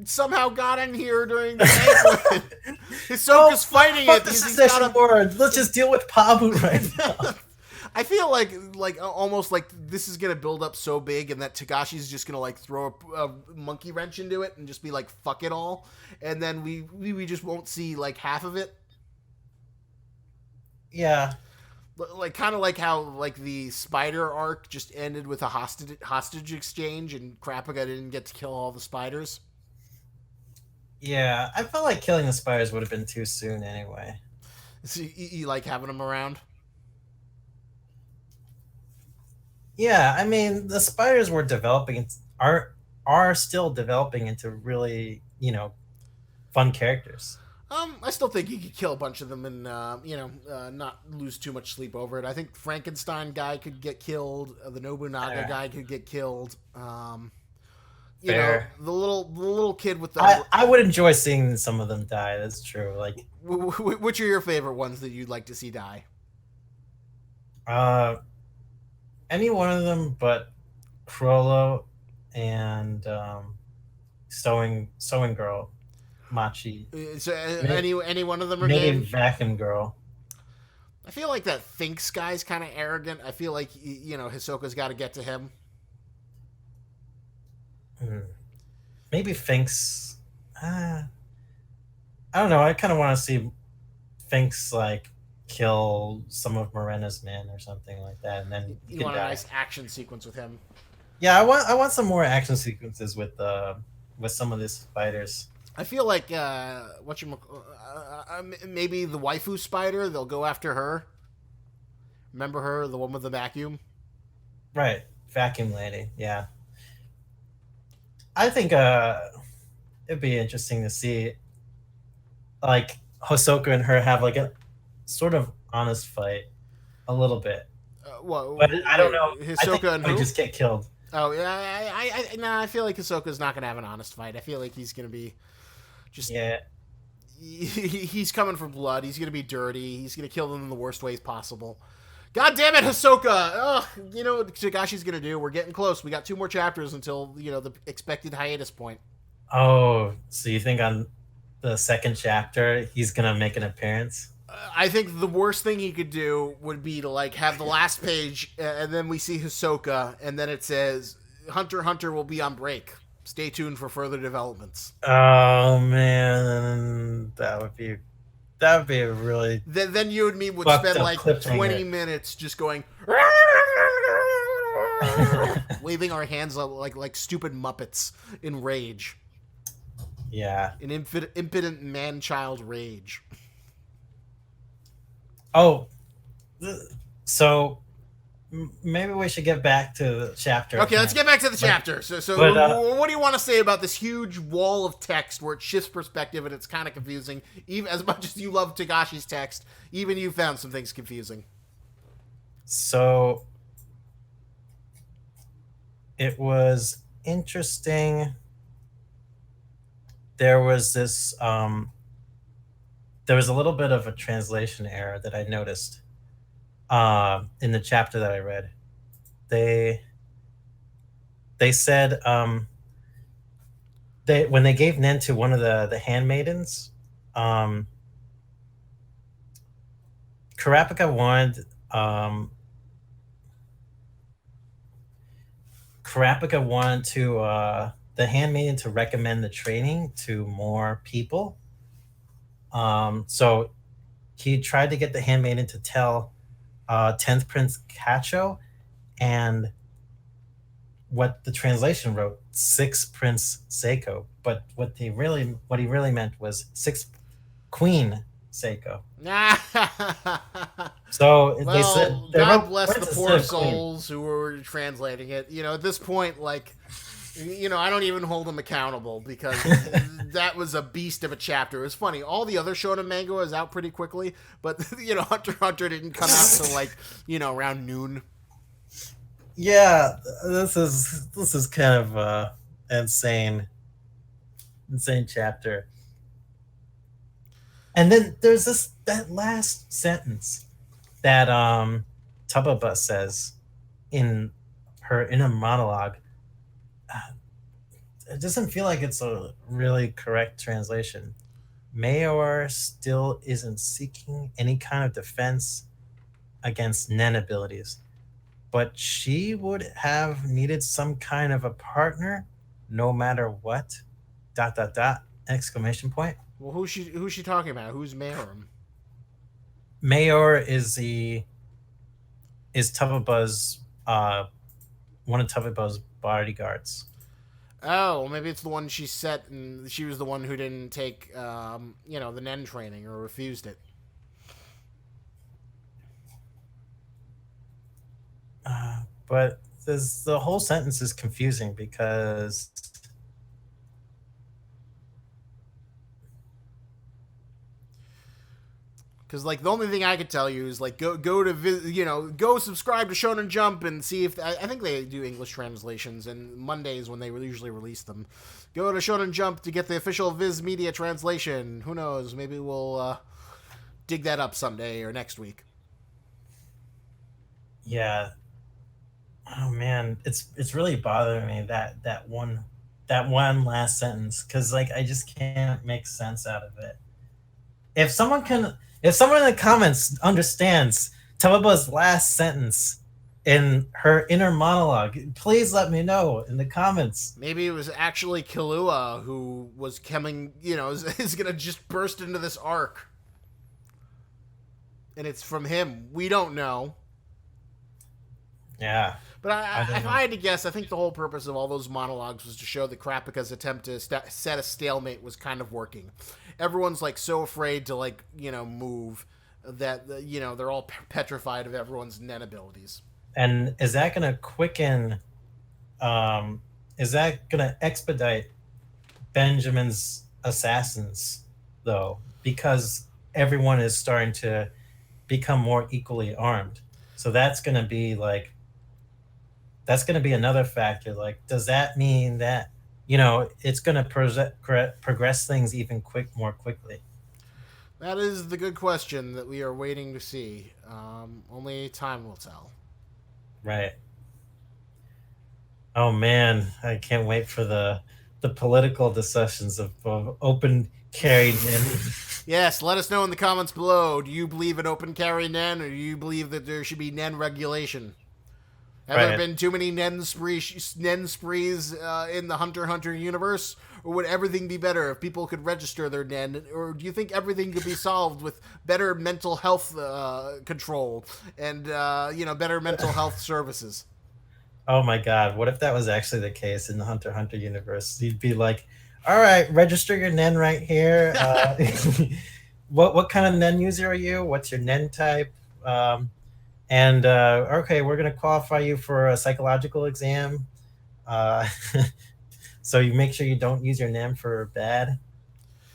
somehow got in here during the banquet. Hisoka's fighting it. He's got a word. Let's just deal with Pabu right now. I feel like almost like this is gonna build up so big, and that Togashi's just gonna like throw a monkey wrench into it and just be like fuck it all, and then we just won't see like half of it. Yeah. Like kind of like how like the spider arc just ended with a hostage exchange, and Kurapika didn't get to kill all the spiders. Yeah, I felt like killing the spiders would have been too soon anyway. So you like having them around? Yeah, I mean the spiders were developing are still developing into really fun characters. I still think you could kill a bunch of them and, not lose too much sleep over it. I think Frankenstein guy could get killed. The Nobunaga guy could get killed. You know, the little kid with the... I would enjoy seeing some of them die. That's true. Like, which are your favorite ones that you'd like to see die? Any one of them, but Crollo and sewing girl. Machi. So any one of them are maybe game? Vacuum Girl. I feel like that Finks guy's kind of arrogant. I feel like Hisoka's got to get to him. Maybe Finks. I don't know. I kind of want to see Finks like kill some of Morena's men or something like that, and then you want a nice action sequence with him. Yeah, I want some more action sequences with some of these fighters. I feel like maybe the waifu spider, they'll go after her. Remember her, the one with the vacuum? Right, vacuum lady. Yeah, I think it'd be interesting to see like Hisoka and her have like a sort of honest fight, a little bit. But I don't know. Hisoka and who? Just get killed. Oh yeah, I feel like Hisoka's not gonna have an honest fight. I feel like he's gonna be. He's coming for blood. He's gonna be dirty. He's gonna kill them in the worst ways possible. God damn it, Hisoka! Ugh, you know what Togashi's gonna do? We're getting close. We got 2 more chapters until the expected hiatus point. Oh, so you think on the second chapter he's gonna make an appearance? I think the worst thing he could do would be to like have the last page, and then we see Hisoka, and then it says Hunter x Hunter will be on break. Stay tuned for further developments. Oh man, that would be a really. Then you and me would spend like 20 minutes just going, waving our hands like stupid Muppets in rage. Yeah. In impotent man-child rage. Oh, so maybe we should get back to the chapter. Okay, let's get back to the chapter. So what do you want to say about this huge wall of text where it shifts perspective and it's kind of confusing? Even as much as you love Togashi's text, even you found some things confusing. So it was interesting. There was this. There was a little bit of a translation error that I noticed. In the chapter that I read, they said when they gave Nen to one of the handmaidens, Kurapika wanted to the handmaiden to recommend the training to more people. So he tried to get the handmaiden to tell 10th Prince Cacho, and what the translation wrote, 6th Prince Seiko. But what he really meant was 6th Queen Seiko. So they said Well, they God wrote bless the Princess poor instead of Queen. souls who were translating it. At this point, like, I don't even hold them accountable because that was a beast of a chapter. It was funny. All the other shonen manga was out pretty quickly, but Hunter x Hunter didn't come out till like around noon. Yeah, this is kind of insane chapter. And then there's that last sentence that Tubaba says in her inner monologue. It doesn't feel like it's a really correct translation. Mayor still isn't seeking any kind of defense against Nen abilities, but she would have needed some kind of a partner no matter what. Dot dot dot exclamation point. Well, who's she talking about? Who's Mayorum? Mayor is Tubaba's one of Tubaba's bodyguards. Oh, well, maybe it's the one she set, and she was the one who didn't take, the Nen training or refused it. But the whole sentence is confusing because Because like the only thing I could tell you is like go subscribe to Shonen Jump and see if I think they do English translations, and Mondays when they usually release them. Go to Shonen Jump to get the official Viz Media translation. Who knows? Maybe we'll dig that up someday or next week. yeah. Oh man, it's really bothering me that one last sentence, because like I just can't make sense out of it. If someone in the comments understands Tababa's last sentence in her inner monologue, please let me know in the comments. Maybe it was actually Killua who was coming, is going to just burst into this arc. And it's from him. We don't know. Yeah. But if I had to guess, I think the whole purpose of all those monologues was to show that Kurapika's attempt to set a stalemate was kind of working. Everyone's like so afraid to move that they're all petrified of everyone's Nen abilities. And is that going to quicken? Is that going to expedite Benjamin's assassins, though? Because everyone is starting to become more equally armed. So that's going to be another factor. Like, does that mean that it's going to progress things even more quickly? That is the good question that we are waiting to see. Only time will tell. Right. Oh man, I can't wait for the political discussions of open carry Nen. Yes, let us know in the comments below. Do you believe in open carry Nen, or do you believe that there should be Nen regulation? Have there been too many Nen sprees in the Hunter x Hunter universe? Or would everything be better if people could register their Nen? Or do you think everything could be solved with better mental health control and, better mental health services? Oh my god, what if that was actually the case in the Hunter x Hunter universe? You'd be like, all right, register your Nen right here. What kind of Nen user are you? What's your Nen type? And okay, we're going to qualify you for a psychological exam. So you make sure you don't use your Nen for bad.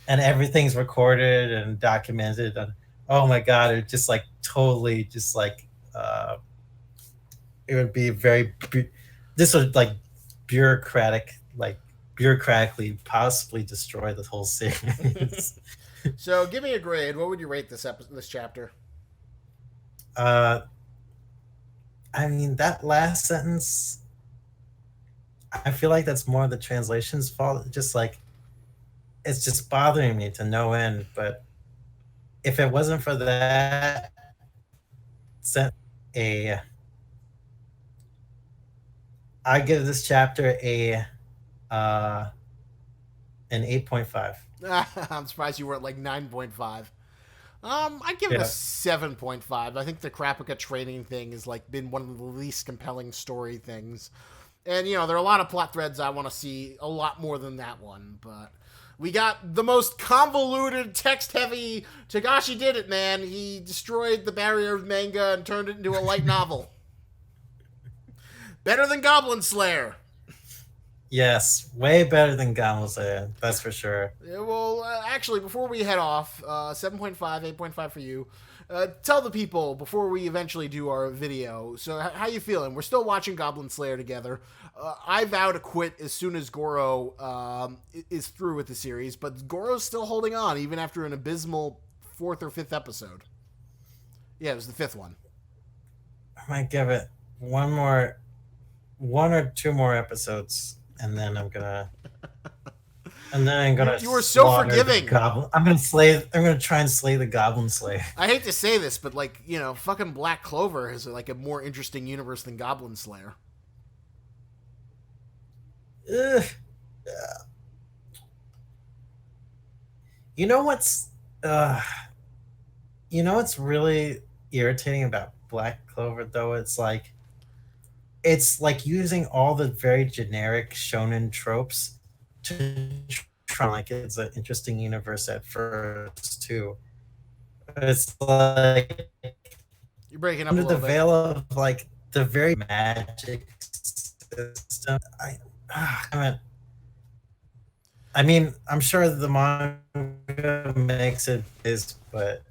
And everything's recorded and documented. And oh my god, it just like totally just like it would be this would like bureaucratically possibly destroy the whole series. So give me a grade. What would you rate this chapter? I mean, that last sentence, I feel like that's more the translation's fault. Just like, it's just bothering me to no end. But if it wasn't for that I give this chapter an 8.5. I'm surprised you weren't like 9.5. I'd give it a 7.5. I think the Kurapika training thing has like been one of the least compelling story things. And, there are a lot of plot threads I want to see a lot more than that one, but we got the most convoluted, text-heavy... Togashi did it, man. He destroyed the barrier of manga and turned it into a light novel. Better than Goblin Slayer. Yes, way better than Goblin Slayer, that's for sure. Yeah, well, actually, before we head off, 7.5, 8.5 for you. Tell the people before we eventually do our video. So, how you feeling? We're still watching Goblin Slayer together. I vow to quit as soon as Goro is through with the series, but Goro's still holding on even after an abysmal 4th or 5th episode. Yeah, it was the 5th one. I might give it one or 2 more episodes, and then I'm gonna. You were so forgiving. I'm gonna try and slay the Goblin Slayer. I hate to say this, but fucking Black Clover is like a more interesting universe than Goblin Slayer. Ugh. You know what's really irritating about Black Clover though? It's like using all the very generic shonen tropes to try like it's an interesting universe at first too. It's like you're breaking up under a little the bit. veil of like the very magic system. I mean, I'm sure the manga makes it is, but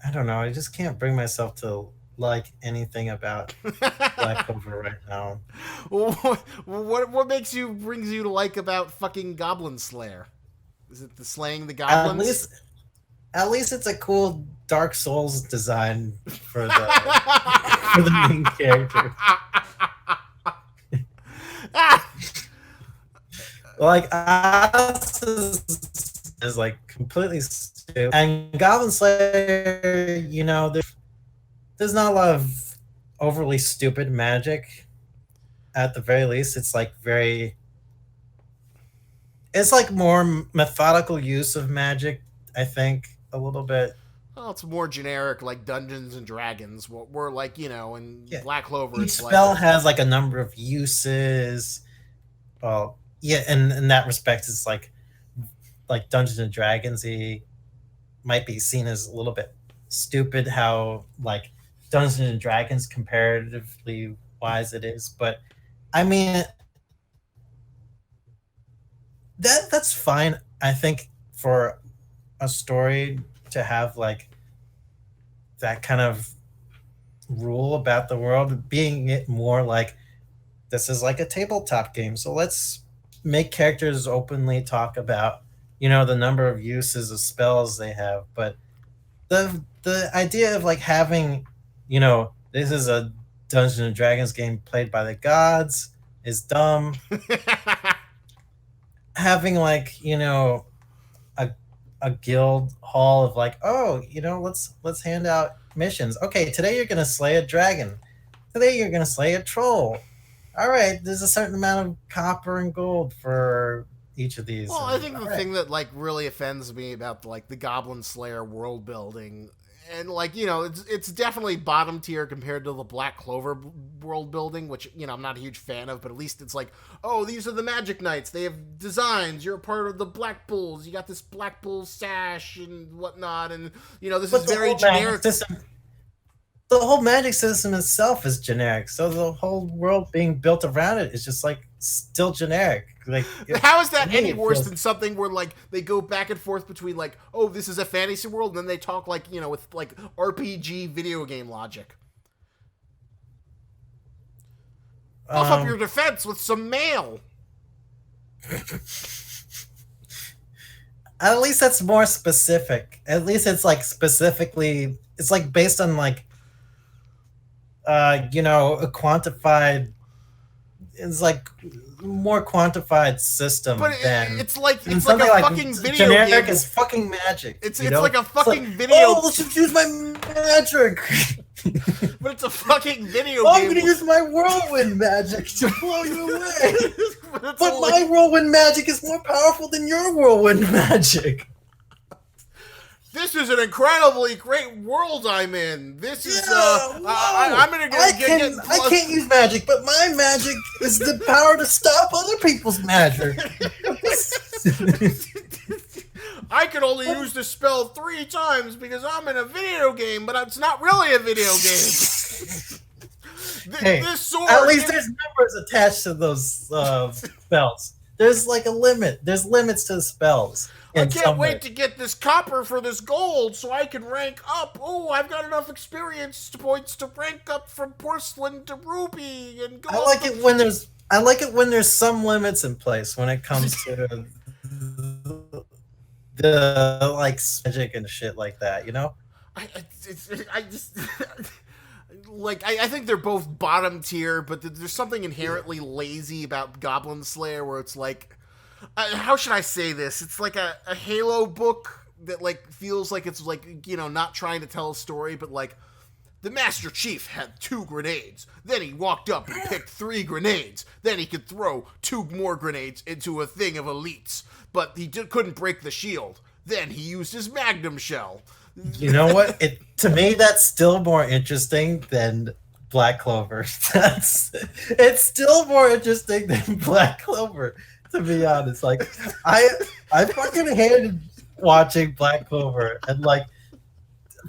I don't know. I just can't bring myself to like anything about Black Clover right now. What brings you to like about fucking Goblin Slayer? Is it the slaying the goblins? At least it's a cool Dark Souls design for the main character. Like us is like completely stupid, and Goblin Slayer, there's not a lot of overly stupid magic. At the very least, it's like more methodical use of magic. I think a little bit. Well, it's more generic, like Dungeons and Dragons. We're like, in Black Clover, Each it's spell has like a number of uses. Well, yeah, and in that respect, it's like Dungeons and Dragons-y might be seen as a little bit stupid how like Dungeons and Dragons comparatively wise it is, but I mean that's fine. I think for a story to have like that kind of rule about the world, being it more like this is like a tabletop game, so let's make characters openly talk about the number of uses of spells they have. But the idea of like having this is a Dungeons and Dragons game played by the gods is dumb. Having like a guild hall of like, oh, let's hand out missions. Okay, today you're gonna slay a dragon. Today you're gonna slay a troll. All right, there's a certain amount of copper and gold for each of these. Well, I think the thing that like really offends me about like the Goblin Slayer world building, and like it's definitely bottom tier compared to the Black Clover world building, which I'm not a huge fan of, but at least it's like, oh, these are the Magic Knights, they have designs, you're a part of the Black Bulls, you got this Black Bull sash and whatnot, and this is very generic. The whole magic system itself is generic, so the whole world being built around it is just like still generic. Like, how is that any worse than something where like they go back and forth between like, oh, this is a fantasy world, and then they talk like with like RPG video game logic? Buff up your defense with some mail. At least that's more specific. At least it's like specifically. It's like based on like. A quantified. It's like more quantified system. But than it's like a fucking video game. Generic is fucking magic. It's like a fucking video. Oh, let's just use my magic. But it's a fucking video game. I'm gonna use my whirlwind magic to blow you away. but my whirlwind magic is more powerful than your whirlwind magic. This is an incredibly great world I'm in. This is I'm gonna I can't use magic, but my magic is the power to stop other people's magic. I can only use the spell 3 times because I'm in a video game, but it's not really a video game. Hey, this sword. At least there's numbers attached to those spells. There's like a limit. There's limits to the spells. I can't wait to get this copper for this gold so I can rank up. Oh, I've got enough experience points to rank up from porcelain to ruby and gold. I like it when there's some limits in place when it comes to the like magic and shit like that, you know? I just like I think they're both bottom tier, but there's something inherently lazy about Goblin Slayer where it's like, how should I say this? It's like a Halo book that like feels like it's like, you know, not trying to tell a story, but like the Master Chief had 2 grenades. Then he walked up and picked 3 grenades. Then he could throw 2 more grenades into a thing of elites. But he couldn't break the shield. Then he used his magnum shell. You know what? To me, that's still more interesting than Black Clover. It's still more interesting than Black Clover, to be honest. Like, I fucking hated watching Black Clover and like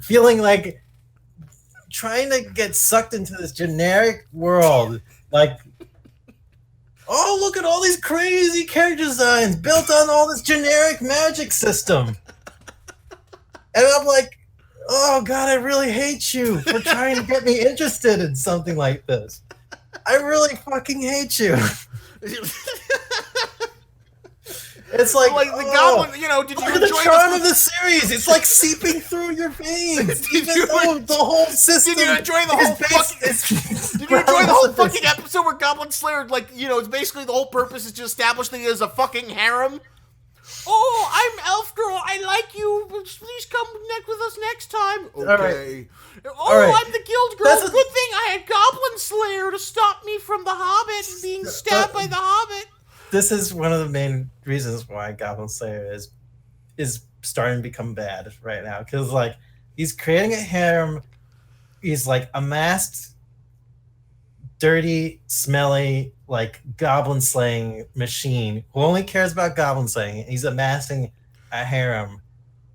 feeling like trying to get sucked into this generic world. Like, oh, look at all these crazy character designs built on all this generic magic system. And I'm like, oh god, I really hate you for trying to get me interested in something like this. I really fucking hate you. It's like the Goblin, you know, did you enjoy the charm of the series? It's like seeping through your veins. Even though the whole system. Did you enjoy the whole fucking episode where Goblin Slayer, like, you know, it's basically the whole purpose is to establish that he is a fucking harem? Oh, I'm Elf Girl. I like you. Please come with us next time. Okay. Right. Oh, right. I'm the Guild Girl. Good thing I had Goblin Slayer to stop me from the Hobbit being stabbed by the Hobbit. This is one of the main reasons why Goblin Slayer is starting to become bad right now. Because, like, he's creating a harem. He's, like, amassed dirty, smelly, like goblin slaying machine who only cares about goblin slaying. He's amassing a harem,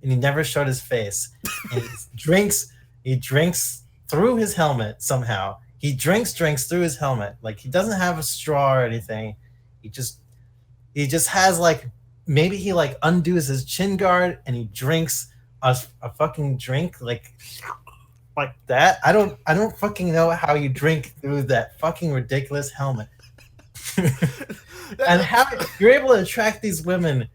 and he never showed his face. And he drinks through his helmet somehow. He drinks through his helmet. Like, he doesn't have a straw or anything. He just has like, maybe he like undoes his chin guard and he drinks a fucking drink like that. I don't fucking know how you drink through that fucking ridiculous helmet. And how you're able to attract these women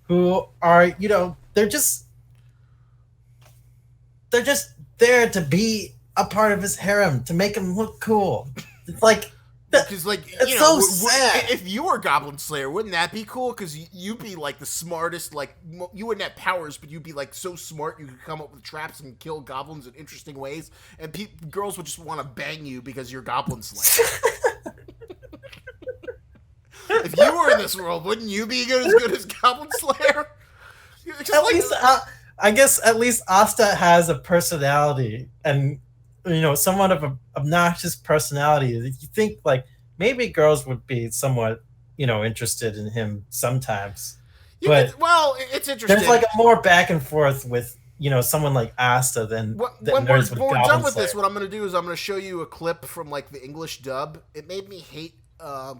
who are, you know, they're just there to be a part of his harem, to make him look cool. It's like, because, like, it's you know, so sad. If you were Goblin Slayer, wouldn't that be cool? Because you'd be like the smartest. Like, you wouldn't have powers, but you'd be like so smart you could come up with traps and kill goblins in interesting ways, and girls would just want to bang you because you're Goblin Slayer. If you were in this world, wouldn't you be as good as Goblin Slayer? I guess at least Asta has a personality, and, you know, somewhat of an obnoxious personality. You think like maybe girls would be somewhat, you know, interested in him sometimes. Well, it's interesting. There's like a more back and forth with, you know, someone like Asta than when we're done with this. What I'm going to do is I'm going to show you a clip from like the English dub. It made me hate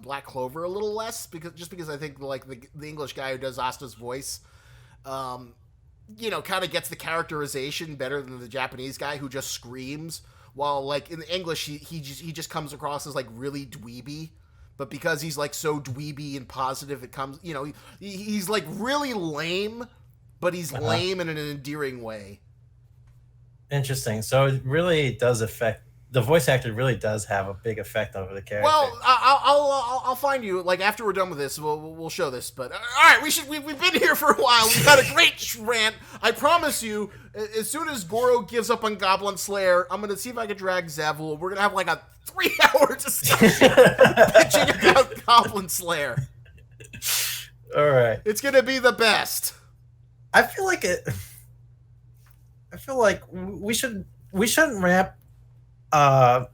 Black Clover a little less because I think like the English guy who does Asta's voice, you know, kind of gets the characterization better than the Japanese guy who just screams. While like in English, he just comes across as like really dweeby, but because he's like so dweeby and positive, it comes, you know, he's like really lame, but he's lame in an endearing way. Interesting. So it really does affect. The voice actor really does have a big effect over the character. Well, I'll find you, like, after we're done with this. We'll show this. But all right, we've been here for a while. We've had a great rant. I promise you, as soon as Goro gives up on Goblin Slayer, I'm gonna see if I can drag Zavul. We're gonna have like a 3-hour discussion pitching about Goblin Slayer. All right, it's gonna be the best. I feel like it. I feel like we shouldn't rap on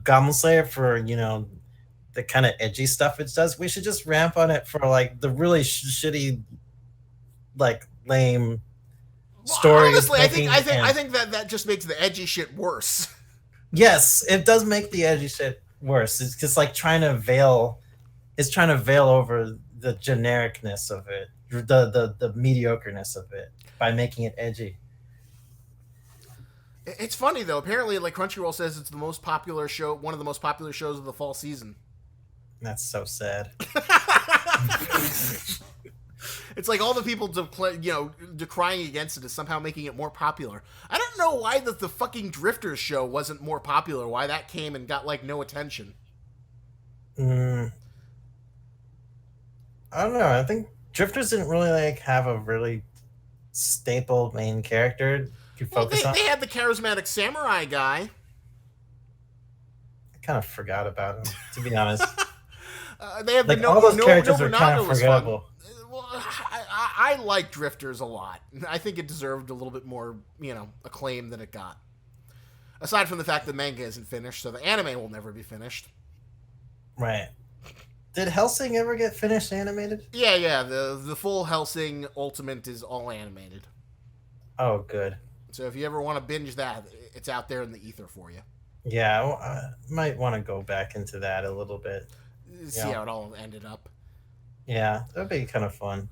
Goblin Slayer for the kind of edgy stuff it does. We should just ramp on it for like the really shitty, like lame story. Honestly, I think that just makes the edgy shit worse. Yes, it does make the edgy shit worse. It's just like trying to veil. It's trying to veil over the genericness of it, the mediocreness of it by making it edgy. It's funny though. Apparently, like Crunchyroll says, it's the most popular show, one of the most popular shows of the fall season. That's so sad. It's like all the people decrying against it is somehow making it more popular. I don't know why the fucking Drifters show wasn't more popular. Why that came and got like no attention. I don't know. I think Drifters didn't really like have a really staple main character to focus on. They had the charismatic samurai guy. I kind of forgot about him, to be honest. They have all those characters are kind of forgettable. Well, I like Drifters a lot. I think it deserved a little bit more, acclaim than it got. Aside from the fact that manga isn't finished, so the anime will never be finished. Right. Did Hellsing ever get finished animated? Yeah. The full Hellsing Ultimate is all animated. Oh, good. So if you ever want to binge that, it's out there in the ether for you. Yeah, I might want to go back into that a little bit. See how it all ended up. Yeah, that'd be kind of fun.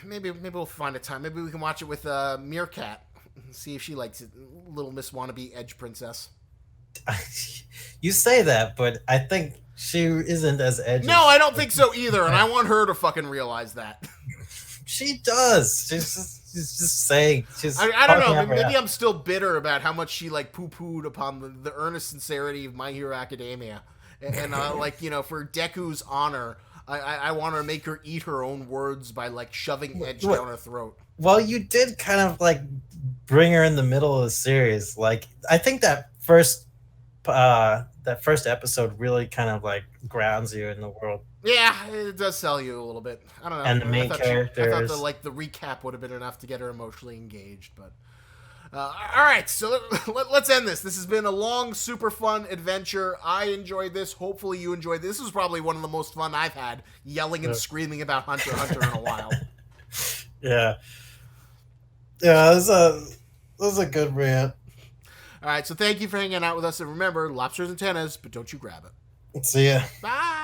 Maybe we'll find a time. Maybe we can watch it with Meerkat. See if she likes it. Little Miss Wannabe Edge Princess. You say that, but I think she isn't as edgy. No, I don't think so either, and I want her to fucking realize that. She does. She's just saying. I don't know. Maybe I'm still bitter about how much she like poo-pooed upon the earnest sincerity of My Hero Academia, and for Deku's honor, I want to make her eat her own words by like shoving Edge down her throat. Well, you did kind of like bring her in the middle of the series. Like I think that first episode really kind of like grounds you in the world. Yeah, it does sell you a little bit. I don't know. And the main characters. I thought the recap would have been enough to get her emotionally engaged, but all right. So let's end this. This has been a long, super fun adventure. I enjoyed this. Hopefully, you enjoyed this. This was probably one of the most fun I've had, yelling and screaming about Hunter x Hunter in a while. Yeah. Yeah, that was a good rant. All right. So thank you for hanging out with us, and remember, lobster's antennas, but don't you grab it. See ya. Bye.